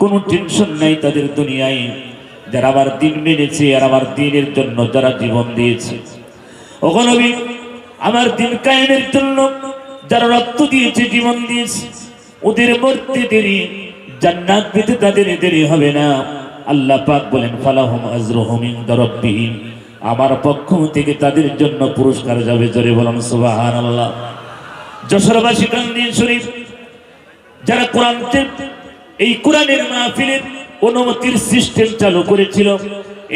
কোনো টেনশন নাই তাদের দুনিয়ায়। যারা আমার দিন মেনেছে আর আমার দিনের জন্য যারা জীবন দিয়েছে, ওগো নবী আমার দিন কায়েমের জন্য যারা রক্ত দিয়েছে, জীবন দিয়েছে, ওদের মরতে দেরি, জান্নাত পেতে তাদের দেরি হবে না। আল্লাহ পাক বলেন ফালাহুম আজরুহুম ইনদা রাব্বিহিম, আমার পক্ষ থেকে তাদের জন্য পুরস্কার যাবে। জোরে বলুন সুবহানাল্লাহ। যশোরবাসী কান্দিন শরীফ যারা এই কোরআনের মাহফিলের অনুমতির সিস্টেম চালু করেছিল,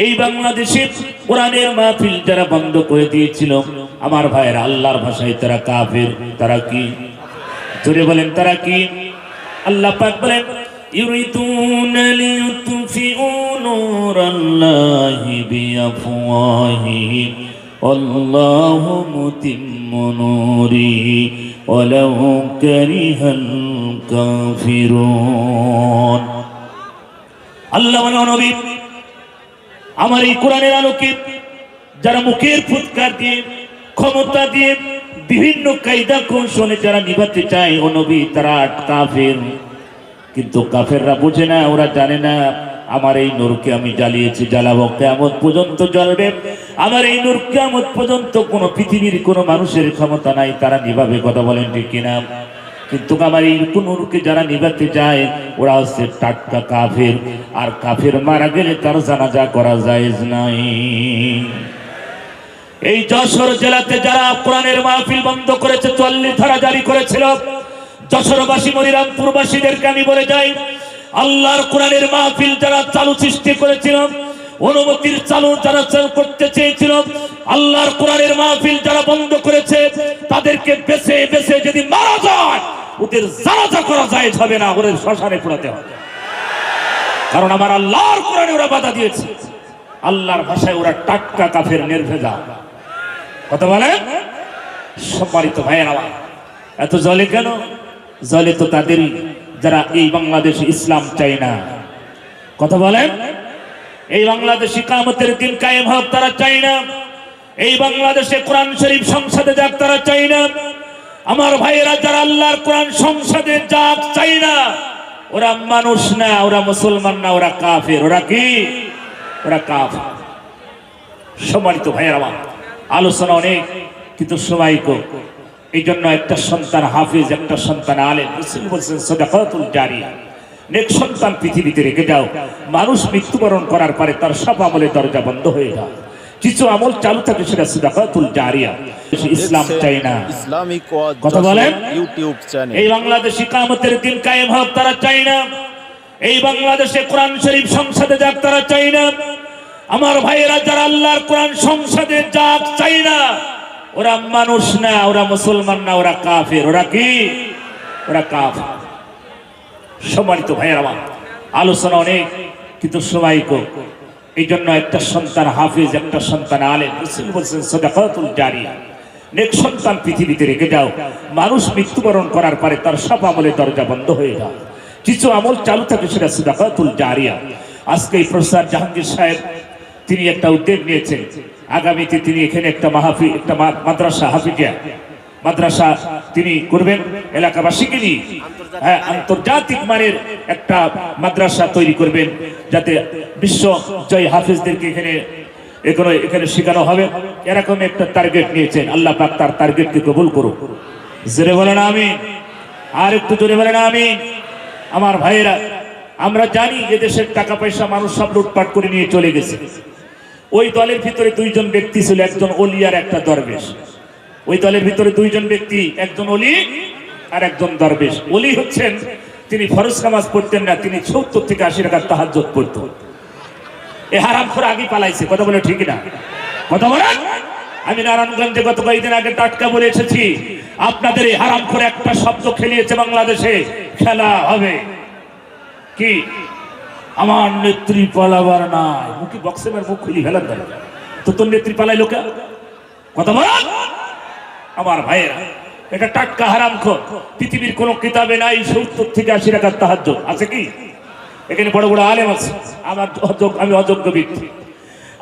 এই বাংলাদেশে কোরআনের মাহফিল যারা বন্ধ করে দিয়েছিল, আমার ভাইয়েরা আল্লাহর ভাষায় তারা কাফের। তারা কি? জোরে বলেন তারা কি? আল্লাহ পাক বলেন ইউরিদুনা লিইউতফিউ নূরাল্লাহি বিআফওয়াহিহিম আল্লাহু মুতিম্মু নূরিহি ওয়ালাউ কারিহাল কাফিরুন। আল্লাহ বলেন নবী আমার এই কোরআনের আলোকে যারা মুখের ফুৎকার দিয়ে, ক্ষমতা দিয়ে, বিভিন্ন কায়দা কৌশলে যারা নিভাতে চায়, ও নবী তারা কাফের। কিন্তু কাফেররা বুঝে না, ওরা জানে না আমার এই নূরকে আমি জ্বালিয়েছি, জ্বালাবো, কিয়ামত পর্যন্ত জ্বলবে। আমার এই নূর কিয়ামত পর্যন্ত কোনো পৃথিবীর কোনো মানুষের ক্ষমতা নাই তারা নিভাবে। কথা বলেন ঠিক কিনা? কিন্তু আমার এই নূরকে যারা নিভাতে যায় ওরা হচ্ছে টাটকা কাফের। আর কাফের মারা গেলে তার জানাজা করা জায়েজ নাই। এই যশোর জেলাতে যারা কোরআনের মাহফিল বন্ধ করেছে, ৪০ ধারা জারি করেছিল, যশোরবাসী মনিরামপুরবাসীদেরকে আমি বলে যাই, আল্লাহর কোরআনের মাহফিল যারা চালু সৃষ্টি করেছিল, অনুমতির চালু যারা করতে চেয়েছিল, আল্লাহর কোরআনের মাহফিল যারা বন্ধ করেছে, তাদেরকে বেছে বেছে যদি মারা যায় ওদের জানাজা করা যায় হবে না, ওদের শ্মশানে পোড়াতে হবে। কারণ আমার আল্লাহর কোরআনে ওরা বাধা দিয়েছে। আল্লাহর ভাষায় ওরা টাটকা কাফের, নির্ভেজা। কথা বলে সম্মানিত ভাইয়েরা, এত জলে কেন? জলে তো তাদেরই যারা এই বাংলাদেশে ইসলাম চাই না। কথা বলেন এই বাংলাদেশে কিয়ামতের দিন কায়েম হোক তারা চাই না। এই বাংলাদেশে কোরআন শরীফ সংসদে যাক তারা চাই না। আমার ভাইয়েরা যারা আল্লাহর কোরআন সংসদে যাক চাই না, ওরা মানুষ না, ওরা মুসলমান না, ওরা কাফের। ওরা কি? ওরা কাফের। সম্মানিত ভাইয়েরা, আলোচনা অনেক কিন্তু সময় কম। এই জন্য একটা সন্তান হাফিজ, একটা সন্তান আলেম, রাসূল বলেছেন সাদাকাতুল জারিয়া, নেক সন্তান পৃথিবীতে রেখে যাও। মানুষ মৃত্যুবরণ করার পরে তার সব আমলের দরজা বন্ধ হয়ে যায়, কিছু আমল চালু থাকে, সেটা সাদাকাতুল জারিয়া। ইসলাম চাই না। ইসলামিক কথা বলেন ইউটিউব চ্যানেল এই বাংলাদেশে কিয়ামতের দিন কায়েম হোক তারা চাই না। এই বাংলাদেশে কোরআন শরীফ সংসদে যাক তারা চাই না। আমার ভাইয়েরা যারা আল্লাহর কোরআন সংসদে যাক চাই না, ওরা মানুষ না, ওরা মুসলমান না, ওরা কাফের। ওরা কি? ওরা কাফের। সম্মানিত ভাইয়েরা, আলোচনা অনেক কিন্তু সময় কম। এই জন্য একটা সন্তান হাফিজ, একটা সন্তান আলেম, রাসূল বলেছেন সাদাকাতুল জারিয়া, নেক সন্তান পৃথিবীতে রেখে যাও। মানুষ মৃত্যুবরণ করার পরে তার সব আমলের দরজা বন্ধ হয়ে যায়, কিছু আমল চালু থাকে, সেটা সাদাকাতুল জারিয়া। আজকে এই প্রফেসর জাহাঙ্গীর সাহেব তিনি একটা উদ্যোগ নিয়েছেন, আগামীতে তিনি এখানে একটা মাহফিল, একটা মাদ্রাসা, হাফিজিয়া মাদ্রাসা তিনি করবেন এলাকাবাসীকে নিয়ে। হ্যাঁ, আন্তর্জাতিক মানের একটা মাদ্রাসা তৈরি করবেন, যাতে বিশ্ব জয় হাফিজদেরকে এখানে শেখানো হবে। এরকম একটা টার্গেট নিয়েছেন। আল্লাহ পাক তার টার্গেটকে কবুল করুন। জোরে বলেন আমিন। আর একটু জোরে বলেন আমিন। আমার ভাইয়েরা, আমরা জানি যে দেশের টাকা পয়সা মানুষ সব লুটপাট করে নিয়ে চলে গেছে। ওই দলের ভিতরে দুইজন ব্যক্তি ছিল, একজন ওলি আর একটা দরবেশ। ওই দলের ভিতরে দুইজন ব্যক্তি, একজন ওলি আর একজন দরবেশ। ওলি হচ্ছেন তিনি ফরজ নামাজ পড়তেন না, তিনি ৭০ থেকে ৮০ রাকাত তাহাজ্জুদ পড়তেন। এ হারামখোর আগে পালাইছে। কথা বলে ঠিক না? কথা বলেন। আমি নারায়ণগঞ্জে গত কয়েকদিন আগে টাটকা বলে এসেছি, আপনাদের এই হারামখোর একটা শব্দ খেলিয়েছে বাংলাদেশে, খেলা হবে কি? আমার নেত্রী পালাবার নাই। মুখে বক্সের মুখ খুলি ফেলার দেয় তো তোর নেত্রী পালাই লোকে। কথা বলেন আমার ভাইয়েরা, এটা টাটকা হারামখোর। পৃথিবীর কোন কিতাবে নাই ৭০ থেকে ৮০ রাকাত তাহাজ্জুদ আছে কি? এখানে বড় বড় আলেম আছে, আমি অযোগ্য ব্যক্তি।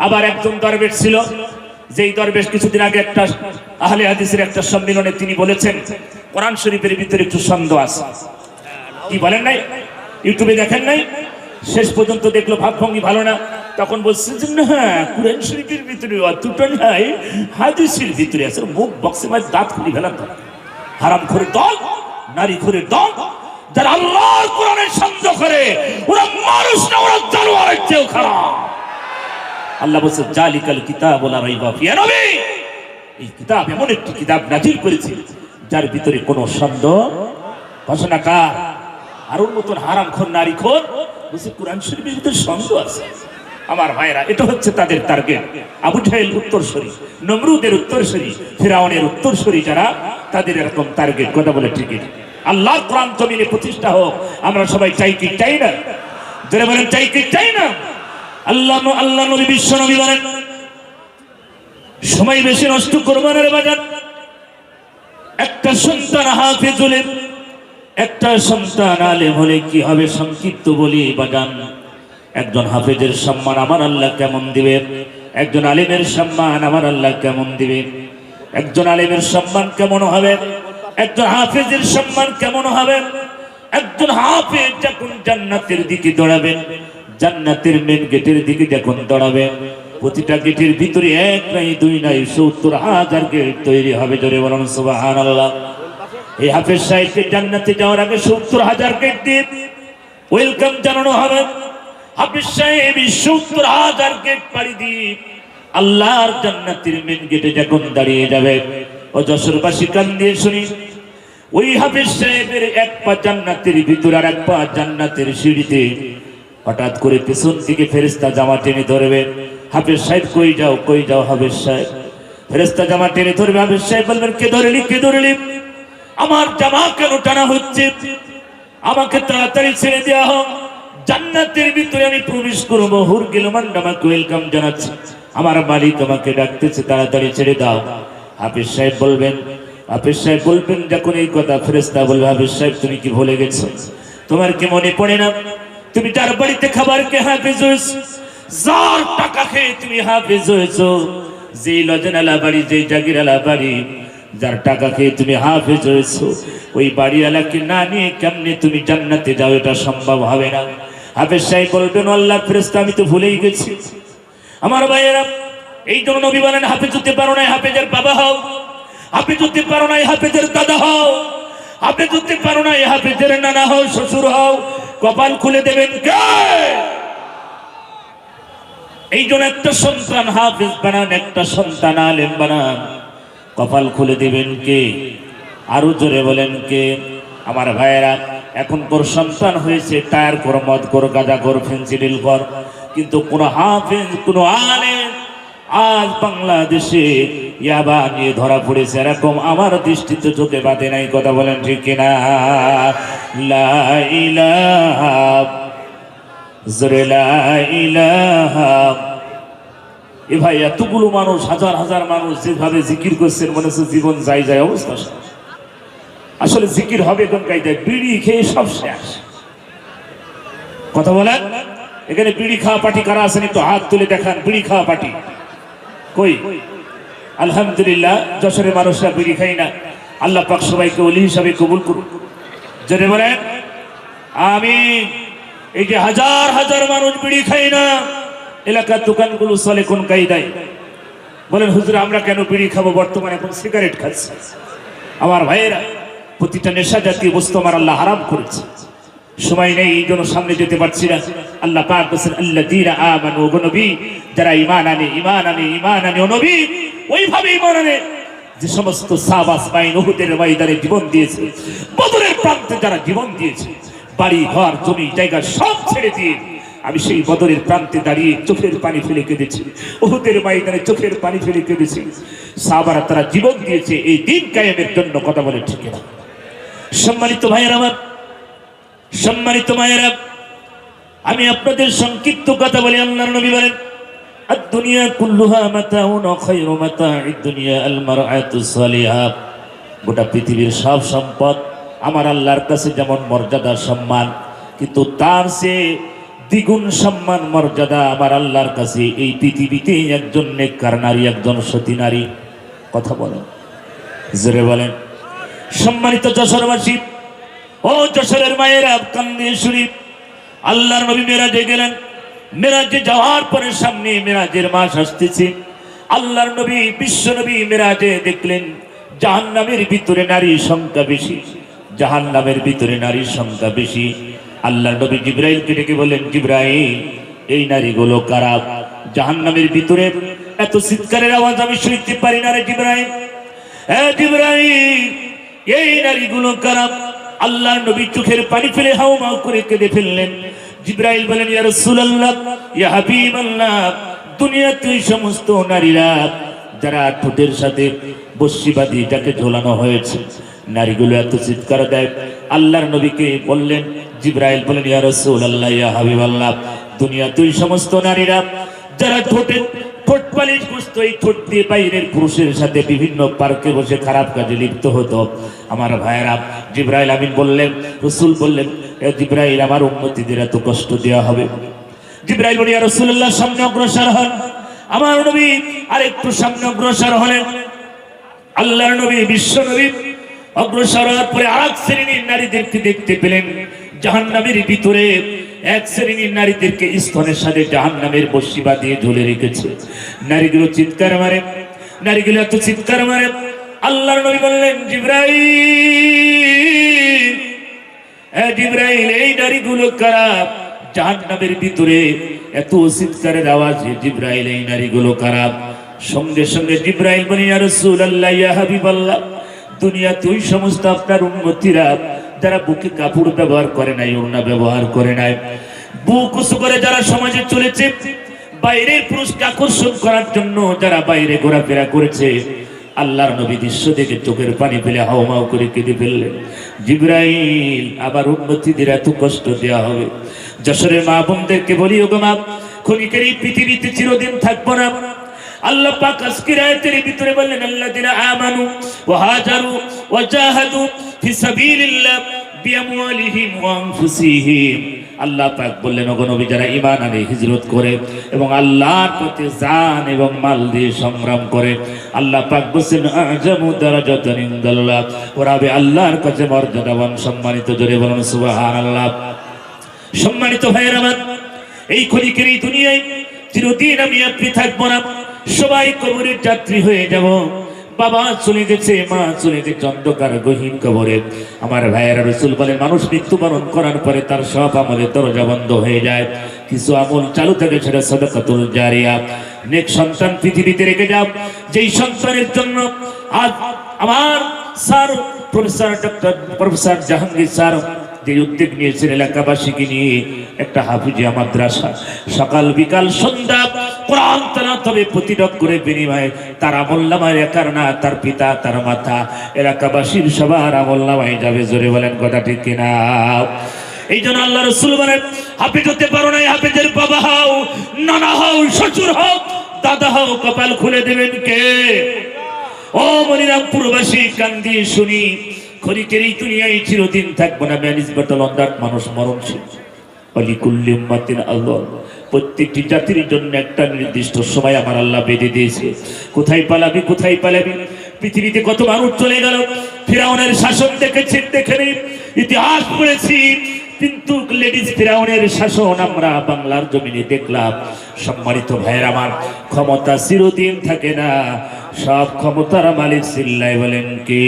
আবার একজন দরবেশ ছিল, যেই দরবেশ কিছুদিন আগে একটা আহলে হাদিসের একটা সম্মেলনে তিনি বলেছেন কোরআন শরীফের ভিতরে একটু সন্দেহ আছে। কি বলেন নাই? ইউটিউবে দেখেন নাই? শেষ পর্যন্ত দেখলো ভাবভঙ্গি ভালো না, তখন বলছে যে না, কুরআন শরীফের ভিতরে অতটা নাই, হাদিসের ভিতরে আছে। মুখ বক্সে মাঝে দাঁত খুলি ফেলাম। হারাম করে দল, নারী করে দল, যারা আল্লাহর কোরআনের সন্দেহ করে, ওরা মানুষ না, ওরা জানোয়ারের চেয়েও খারাপ। আল্লাহ বলছে জালিকাল কিতাব লা রাইবা ফিহি। নবী, এই কিতাব এমন একটি কিতাব নাযিল করেছি যার ভিতরে কোনো সন্দেহ ঘোষণা কার? আর ওর মতন হারামখোর নারীখোর বলছে কোরআন শরীফের ভিতরে সন্দেহ আছে। আমার ভাইরা, এটা হচ্ছে তাদের টার্গেট। আবু জাহেল উত্তরসূরি, নমরুদের উত্তরসূরি, ফিরাউনের উত্তরসূরি যারা, তাদের এরকম টার্গেট। কথা বলে ঠিক। আল্লাহর কোরআন জমিনে প্রতিষ্ঠা হোক, আমরা সবাই চাই কি চাই না? যারা বলেন চাই কি চাই না? আল্লাহ নবী, বিশ্ব নবী বলেন সময় বেশি নষ্ট করবো না রে বাজার। একটা সন্তান হাফেজ হলে, একটা সন্তান আলেম হলে কি হবে? সংক্ষিপ্ত বলি বাজান, একজন হাফেজের সম্মান আমার আল্লাহ কেমন দিবে, একজন আলেমের সম্মান আমার আল্লাহ কেমন দিবে। একজন আলেমের সম্মান কেমন হবে, একজন হাফেজের সম্মান কেমন হবে? একজন হাফেজ যখন জান্নাতের দিকে দৌড়াবেন, জান্নাতের মেন গেটের দিকে যখন দৌড়াবেন, প্রতিটা গেটের ভিতরে এক নাই দুই নাই ৭০,০০০ গেট তৈরি হবে। জোরে বলুন সুবহানাল্লাহ। এই হাফেজ সাহেবকে জান্নাতে যাওয়ার আগে ৭০,০০০ গেট দিয়ে ওয়েলকাম জানানো হবে। হাফেজ সাহেব ৭০,০০০ গেট পাড়ি দিয়ে আল্লাহর জান্নাতের মেন গেটে যখন দাঁড়িয়ে যাবে, ও যশোরবাসী কান দিয়ে শুনি, ওই হাফেজ সাহেবের এক পা জান্নাতের ভিতর আর এক পা জান্নাতের সিঁড়িতে। হঠাৎ করে পেছন থেকে ফেরেশতা জামা টেনে ধরবে। হাফেজ সাহেব কই যাও, কই যাও হাফেজ সাহেব? ফেরেশতা জামা টেনে ধরবে। হাফেজ সাহেব বলবেন কে ধরলি, কে ধরলি? আমার জামা কেন টানা হচ্ছে? আমাকে তাড়াতাড়ি ছেড়ে দেওয়া হোক, জান্নাতের ভিতরে আমি প্রবেশ করবো। হুর গেলমান আমাকে ওয়েলকাম জানাচ্ছে, আমার মালিক আমাকে ডাকতেছে, তাড়াতাড়ি ছেড়ে দাও। হাফেজ সাহেব বলবেন, হাফেজ সাহেব বলবেন যখন এই কথা, ফেরেশতা বলবে হাফেজ সাহেব তুমি কি ভুলে গেছো? তোমার কি মনে পড়ে না তুমি যার বাড়িতে খাবার কে হাফেজ হয়েছ, যার টাকা খেয়ে তুমি হাফেজ হয়েছ? যেই লজনালা বাড়ি, যেই জাগিরালা বাড়ি, যার টাকা খেয়ে তুমি হাফেজ হয়েছ, ওই বাড়িওয়ালাকে না নিয়ে কেমনে তুমি জান্নাতে যাও? এটা সম্ভব হবে না। হাফেজ সাহেব বলবেন আল্লাহর ফেরেশতা আমি তো ভুলেই গেছি। আমার ভাইয়েরা, এই জন্য নবী বলেন হাফেজ হতে পারো না হাফেজের বাবা হও, হাফেজ হতে পারো না হাফেজের দাদা হও, হাফেজ হতে পারো না হাফেজের নানা হও, শ্বশুর হও, কপাল খুলে দেবেন কে? এই জন্য একটা সন্তান হাফেজ বানান, একটা সন্তান আলেম বানান, কপাল খুলে দিবেন কে? আরো জোরে বলেন কে? আমার ভাইয়েরা, এখন তোর সন্তান হয়েছে টায়ার কর, মদ কর, গাঁজা কর, ফেন্সিডিল কর, কিন্তু কোন হাফেজ, কোন আলেম আজ বাংলাদেশে ইয়াবা নিয়ে ধরা পড়েছে এরকম আমার দৃষ্টিতে চোখে বাঁধে নাই। কথা বলেন ঠিক কিনা? লা ইলাহা জোরে লা ইলাহা। এ ভাই, এতগুলো মানুষ, হাজার হাজার মানুষ যেভাবে জিকির করছেন, মনে হচ্ছে জীবন যাই যায় অবস্থা। আসলে জিকির হবে কোন কায়দায়? বিড়ি খেয়ে সব শেষ। কথা বলেন, এখানে বিড়ি খাওয়া পার্টি কারা আছেন একটু হাত তুলে দেখান। বিড়ি খাওয়া পার্টি কই? আলহামদুলিল্লাহ, যশোরের মানুষরা বিড়ি খাই না। আল্লাহ পাক সবাইকে ওলি হিসাবে কবুল করুন। জোরে বলেন আমিন। এই যে হাজার হাজার মানুষ বিড়ি খাই না, এলাকার দোকানগুলো চলে কোন কায়দায়? বলেন হুজুর আমরা কেন বিড়ি খাবো? বর্তমানে এখন সিগারেট খাচ্ছে। আমার ভাইয়েরা, প্রতিটা নেশা জাতীয় বস্তু আমার আল্লাহ হারাম করেছে। সময় নেই, এই জন্য সামনে যেতে পারছি না। আল্লাহ পাক বলেন আল্লাযীনা আমানু, ও নবী যারা ঈমান আনে, ঈমান আনে, ঈমান আনে, ও নবী ওইভাবে ঈমান আনে যে সমস্ত সাহাবা বাইন উহুদের ময়দানে জীবন দিয়েছে, বদরের প্রান্তে যারা জীবন দিয়েছে, বাড়ি ঘর জমি জায়গা সব ছেড়ে দিয়ে আমি সেই বদরের প্রান্তে দাঁড়িয়ে চোখের পানি ফেলে কেঁদেছি, উহুদের ময়দানে চোখের পানি ফেলে কেঁদেছি। সাহাবারা তারা জীবন দিয়েছে এই দিন কায়েমের জন্য। কথা বলে ঠিক না? সম্মানিত ভাইয়েরা আমার, সম্মানিত মায়েরা, আমি আপনাদের সংক্ষিপ্ত কথা বলি। আল্লাহর নবী বলেন আদ-দুনিয়া কুল্লুহা মাতাউন ওয়া খায়রু মাতা'id দুনিয়া আল মারআতু সালিহা। গোটা পৃথিবীর সব সম্পদ আমার আল্লাহর কাছে যেমন মর্যাদা সম্মান, কিন্তু তার চেয়ে দ্বিগুণ সম্মান মর্যাদা আমার আল্লাহর কাছে এই পৃথিবীতে একজন নেককার নারী, একজন সতী নারী। কথা বলেন, জোরে বলেন। সম্মানিত যশোরবাসী, ও যশোরের মায়েরা, কান দিয়ে শুনি, আল্লাহর নবী মেরাজে গেলেন। মেরাজে যাওয়ার পরে সামনে মেরাজের মাস আসতেছে। আল্লাহর নবী বিশ্ব নবী মেরাজে দেখলেন জাহান্নামের ভিতরে নারীর সংখ্যা বেশি, জাহান্নামের ভিতরে নারীর সংখ্যা বেশি। আল্লাহর নবী জিবরাইলকে ডেকে বললেন, জিবরাইল, এই নারীগুলো কারা? জাহান্নামের ভিতরে এত চিৎকারের আওয়াজ আমি শুনতে পারি না রে জিবরাইল। হ্যাঁ জিবরাইল, এই নারীগুলো কারা? আল্লাহর নবী চোখের পানি ফেলে হাউমাউ করে কেঁদে ফেললেন। জিবরাইল বলেন, ইয়া রাসূলুল্লাহ, ইয়া হাবিবাল্লাহ, দুনিয়াতে ওই সমস্ত নারীরা যারা ঠোঁটের সাথে বস্যি বাঁধি যাকে ঝোলানো হয়েছে, নারীগুলো এত চিৎকার দেয়। আল্লাহর নবীকে বললেন, জিবরাইল বলেন, ইয়া রাসূলুল্লাহ, ইয়া হাবিবাল্লাহ, দুনিয়াতে ওই সমস্ত নারীরা যারা ঠোঁট পালিশ করতো, এই ঠোঁট দিয়ে বাইরের পুরুষের সাথে বিভিন্ন পার্কে বসে খারাপ কাজে লিপ্ত হতো। আমার ভাইয়েরা, জিবরাইল আমিন বললেন, রাসূল বললেন, এ জিবরাইল, আমার উম্মতীদের এত কষ্ট দেওয়া হবে? জিবরাইল বলেন, ইয়া রাসূলুল্লাহ, সামনে অগ্রসর হন। আমার নবী আরেকটু সামনে অগ্রসর হলেন। আল্লাহর নবী বিশ্ব নবী অগ্রসর হওয়ার পরে আরেক শ্রেণীর নারীদেরকে দেখতে পেলেন। জাহান্নামের ভিতরে এক শ্রেণীর নারীদেরকে স্তনের সাথে জাহান্নামের বস্যি বাঁধিয়ে ঝুলে রেখেছে। নারীগুলো চিৎকার মারে, নারীগুলো এত চিৎকার মারে। আল্লাহর নবী বললেন, জিবরাইল, হ্যাঁ জিবরাইল, এই নারীগুলো কারা? জাহান্নামের ভিতরে এত চিৎকারের আওয়াজে জিবরাইল, এই নারীগুলো কারা? সঙ্গে সঙ্গে জিবরাইল বলে, ইয়া রাসূলুল্লাহ, ইয়া হাবিবাল্লাহ, দুনিয়াতে ওই সমস্ত আপনার উম্মতীরা যারা বুকে কাপড় ব্যবহার করে নাই, ওড়না ব্যবহার করে নাই, বুক উঁচু করে যারা সমাজে চলেছে, বাইরের পুরুষকে আকর্ষণ করার জন্য যারা বাইরে ঘোরাফেরা করেছে। আল্লাহর নবী দৃশ্য দেখে চোখের পানি ফেলে হাউমাউ করে কেঁদে ফেললেন। জিবরাইল, আবার উম্মতীদের এত কষ্ট দেওয়া হবে? যশোরের মা বোনদেরকে বলি, ওগো মা, ক্ষণিকের এই পৃথিবীতে চিরদিন থাকবো না। আল্লাহ পাক আজকের আয়াতের ভিতরে বললেন, আল্লাযিনা আমানু ওয়া হাজারু ওয়া জাহাদু ফি সাবিলিল্লাহ বিআমওয়ালিহিম ওয়া আনফুসিহিম। আল্লাহ পাক বললেন, ওগো নবী, যারা ঈমান আনে, হিজরত করে এবং আল্লাহর পথে জান এবং মাল দিয়ে সংগ্রাম করে, আল্লাহ পাক বলেন, আ'জামু দারাজাতান ইনদাল্লাহ, ওরা হবে আল্লাহর কাছে মর্যাদাবান, সম্মানিত। জোরে বলুন সুবহানাল্লাহ। সম্মানিত ভাইয়েরা আমার, এই ক্ষণিকের এই দুনিয়ায় চিরদিন আমি আপনি থাকবো না, সবাই কবরের যাত্রী হয়ে যাব। বাবা চলে গেছে, মা চলে গেছে অন্ধকার গহীন কবরে। আমার ভাইয়েরা, রাসূল বলেন, মানুষ মৃত্যুবরণ করার পরে তার সব আমলের দরজা বন্ধ হয়ে যায়, কিছু আমল চালু থাকে, সেটা সাদাকাতুল জারিয়া। নেক সন্তান পৃথিবীতে রেখে যাও, যেই সন্তানের জন্য আজ আমার স্যার প্রফেসর জাহাঙ্গীর স্যার যে উদ্যোগ নিয়েছেন এলাকাবাসীকে নিয়ে একটা হাফিজিয়া মাদ্রাসা, সকাল বিকাল সন্ধ্যা কোরআন তেলাওয়াত হবে প্রতিরক করে বিনিময়ে তার আমলনামায় একার না, তার পিতা, তার মাতা, এলাকাবাসীর সবার আমলনামায় যাবে। জোরে বলেন কথা ঠিক কিনা? এই জন্য আল্লাহ রাসূল বলেন, হাফেজ হতে পারো না, হাফেজের বাবা হও, নানা হও, শ্বশুর হও, দাদা হও, কপাল খুলে দেবেন কে? ও মনিরামপুরবাসী, কান দিয়ে শুনি, ক্ষণিকের এই দুনিয়ায় চিরদিন থাকবো না। ম্যানেজ বাটল অন দ্যাট, মানুষ মরণশীল। ওয়ালিকুল্লি উম্মাতিন আযাল, প্রত্যেকটি জাতির জন্য একটা নির্দিষ্ট সময় আমার আল্লাহ বেঁধে দিয়েছে। কোথায় পালাবি, কোথায় পালাবি? পৃথিবীতে কত মানুষ চলে গেল, ফিরাউনের শাসন দেখেছি, দেখেনি, ইতিহাস পড়েছি, কিন্তু লেডিস ফিরাউনের শাসন আমরা বাংলার জমিনে দেখলাম। সম্মানিত ভাইয়ের আমার, ক্ষমতা চিরদিন থাকে না, সব ক্ষমতার মালিক চিল্লায় বলেন কে?